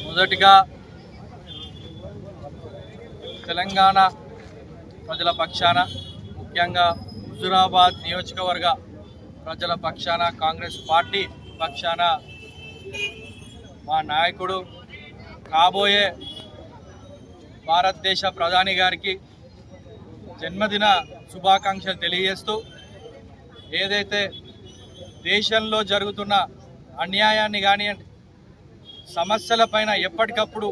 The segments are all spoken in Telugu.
మొదటిగా తెలంగాణ ప్రజల పక్షాన, ముఖ్యంగా హుజురాబాద్ నియోజకవర్గ ప్రజల పక్షాన, కాంగ్రెస్ పార్టీ పక్షాన మా నాయకుడు కాబోయే భారతదేశ ప్రధాని గారికి జన్మదిన శుభాకాంక్షలు తెలియజేస్తూ, ఏదైతే దేశంలో జరుగుతున్న అన్యాయాన్ని కానివ్వండి, సమస్యలపైన ఎప్పటికప్పుడు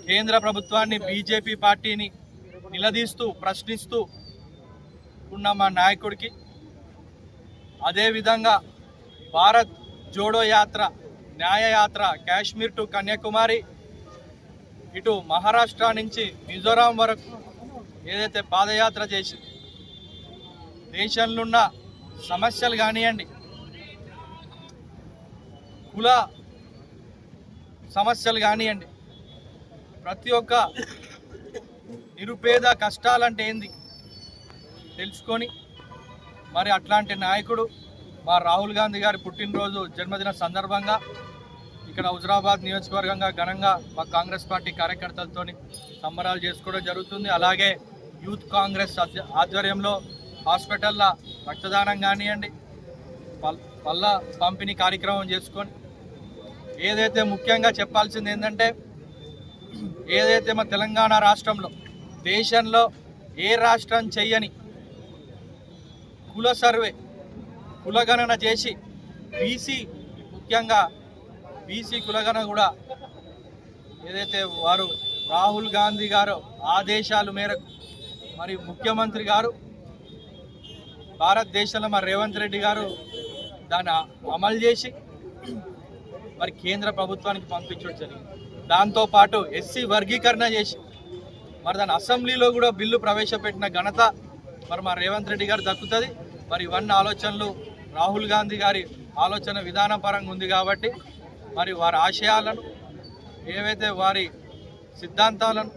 కేంద్ర ప్రభుత్వాన్ని, బీజేపీ పార్టీని నిలదీస్తూ ప్రశ్నిస్తూ ఉన్న మా నాయకుడికి, అదేవిధంగా భారత్ జోడో యాత్ర, న్యాయయాత్ర, కాశ్మీర్ టు కన్యాకుమారి, ఇటు మహారాష్ట్ర నుంచి మిజోరాం వరకు ఏదైతే పాదయాత్ర చేసి దేశంలో ఉన్న సమస్యలు కానివ్వండి, కుల సమస్యలు కానివ్వండి, ప్రతి ఒక్క నిరుపేద కష్టాలంటే ఏంది తెలుసుకొని, మరి అట్లాంటి నాయకుడు మా రాహుల్ గాంధీ గారి పుట్టినరోజు జన్మదిన సందర్భంగా ఇక్కడ హుజురాబాద్ నియోజకవర్గంగా ఘనంగా మా కాంగ్రెస్ పార్టీ కార్యకర్తలతో సంబరాలు చేసుకోవడం జరుగుతుంది. అలాగే యూత్ కాంగ్రెస్ ఆధ్వర్యంలో హాస్పిటల్లో రక్తదానం కానివ్వండి, పళ్ళ పంపిణీ కార్యక్రమం చేసుకొని, ఏదైతే ముఖ్యంగా చెప్పాల్సింది ఏంటంటే, ఏదైతే మా తెలంగాణ రాష్ట్రంలో దేశంలో ఏ రాష్ట్రం చెయ్యని కుల సర్వే, కులగణన చేసి బీసీ, ముఖ్యంగా బీసీ కులగణన కూడా ఏదైతే వారు రాహుల్ గాంధీ గారు ఆదేశాల మేరకు మరి ముఖ్యమంత్రి గారు భారతదేశంలో మరి రేవంత్ రెడ్డి గారు దాన్ని అమలు చేసి మరి కేంద్ర ప్రభుత్వానికి పంపించడం జరిగింది. దాంతోపాటు ఎస్సీ వర్గీకరణ చేసి మరి దాని అసెంబ్లీలో కూడా బిల్లు ప్రవేశపెట్టిన ఘనత మరి మా రేవంత్ రెడ్డి గారు దక్కుతుంది. మరి ఇవన్నీ ఆలోచనలు రాహుల్ గాంధీ గారి ఆలోచన విధానపరంగా ఉంది కాబట్టి, మరి వారి ఆశయాలను, ఏవైతే వారి సిద్ధాంతాలను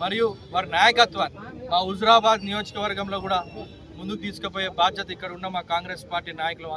మరియు వారి నాయకత్వాన్ని మా హుజురాబాద్ నియోజకవర్గంలో కూడా ముందుకు తీసుకుపోయే బాధ్యత ఇక్కడ ఉన్న మా కాంగ్రెస్ పార్టీ నాయకులు